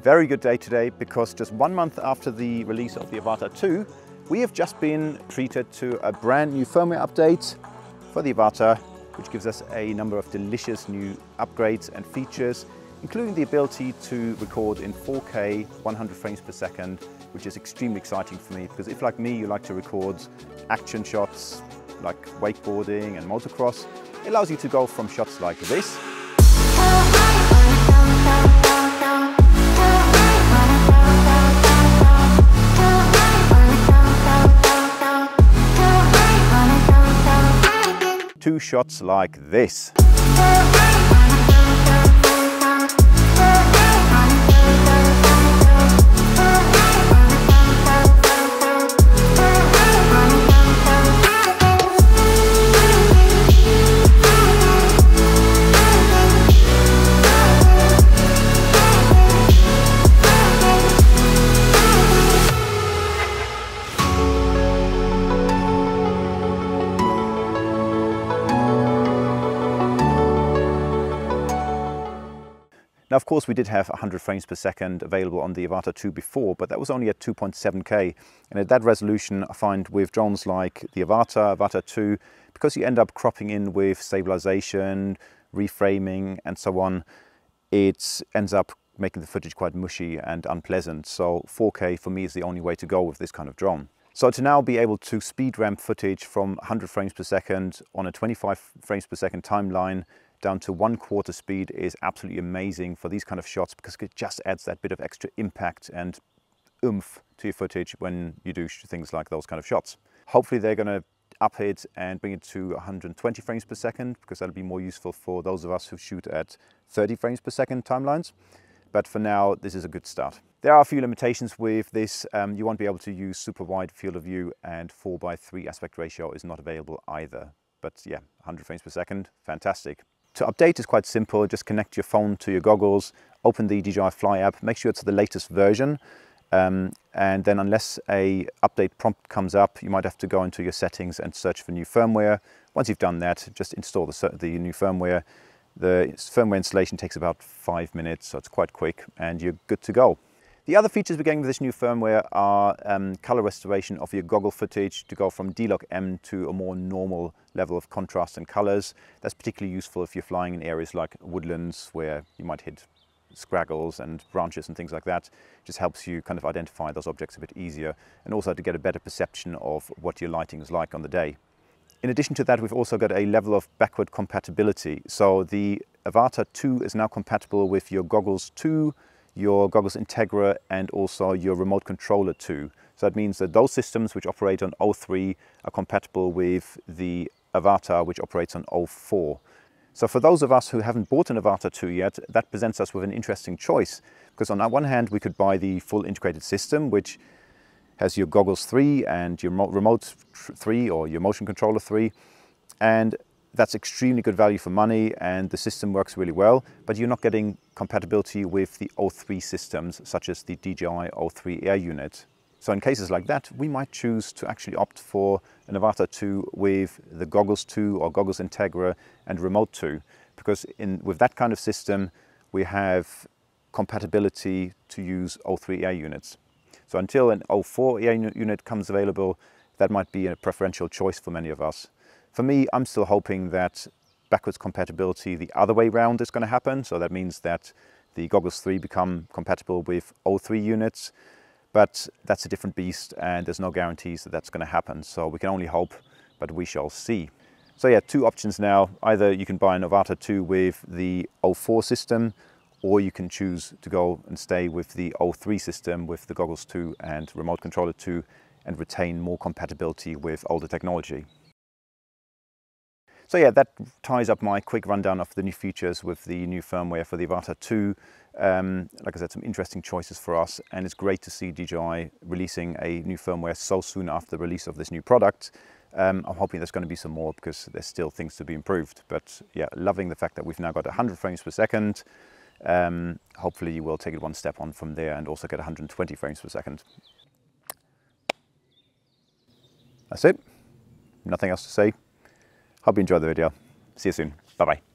very good day today because just 1 month after the release of the Avata 2, we have just been treated to a brand new firmware update for the Avata, which gives us a number of delicious new upgrades and features, including the ability to record in 4K 100 frames per second, which is extremely exciting for me because if, like me, you like to record action shots like wakeboarding and motocross, it allows you to go from shots like this to shots like this. Now, of course, we did have 100 frames per second available on the Avata 2 before, but that was only at 2.7K. And at that resolution, I find with drones like the Avata, Avata 2, because you end up cropping in with stabilization, reframing, and so on, it ends up making the footage quite mushy and unpleasant. So 4K for me is the only way to go with this kind of drone. So to now be able to speed ramp footage from 100 frames per second on a 25 frames per second timeline down to 1/4 speed is absolutely amazing for these kind of shots because it just adds that bit of extra impact and oomph to your footage when you do things like those kind of shots. Hopefully they're going to up it and bring it to 120 frames per second because that'll be more useful for those of us who shoot at 30 frames per second timelines. But for now, this is a good start. There are a few limitations with this. You won't be able to use super wide field of view, and 4:3 aspect ratio is not available either. But yeah, 100 frames per second, fantastic. To update is quite simple. Just connect your phone to your goggles, open the DJI Fly app, make sure it's the latest version, and then unless a update prompt comes up, you might have to go into your settings and search for new firmware. Once you've done that, just install the new firmware. The firmware installation takes about 5 minutes, so it's quite quick, and you're good to go. The other features we're getting with this new firmware are color restoration of your goggle footage to go from D-Log M to a more normal level of contrast and colors. That's particularly useful if you're flying in areas like woodlands where you might hit scraggles and branches and things like that. It just helps you kind of identify those objects a bit easier and also to get a better perception of what your lighting is like on the day. In addition to that, we've also got a level of backward compatibility. So the Avata 2 is now compatible with your Goggles 2, your Goggles Integra, and also your Remote Controller 2. So that means that those systems which operate on 03 are compatible with the Avata, which operates on 04. So for those of us who haven't bought an Avata 2 yet, that presents us with an interesting choice. Because on one hand, we could buy the full integrated system, which has your Goggles 3 and your Remote 3 or your Motion Controller 3. And that's extremely good value for money and the system works really well, but you're not getting compatibility with the 03 systems, such as the DJI 03 Air unit. So in cases like that, we might choose to actually opt for an Avata 2 with the Goggles 2 or Goggles Integra and Remote 2, because with that kind of system, we have compatibility to use 03 Air units. So until an 04 Air unit comes available, that might be a preferential choice for many of us. For me, I'm still hoping that backwards compatibility the other way round is going to happen. So that means that the Goggles 3 become compatible with 03 units, but that's a different beast and there's no guarantees that that's going to happen. So we can only hope, but we shall see. So yeah, two options now. Either you can buy an Avata 2 with the 04 system, or you can choose to go and stay with the 03 system with the Goggles 2 and Remote Controller 2 and retain more compatibility with older technology. So yeah, that ties up my quick rundown of the new features with the new firmware for the Avata 2. Like I said, some interesting choices for us, and it's great to see DJI releasing a new firmware so soon after the release of this new product. I'm hoping there's going to be some more because there's still things to be improved. But yeah, loving the fact that we've now got 100 frames per second. Hopefully you will take it one step on from there and also get 120 frames per second. That's it. Nothing else to say. Hope you enjoyed the video. See you soon. Bye-bye.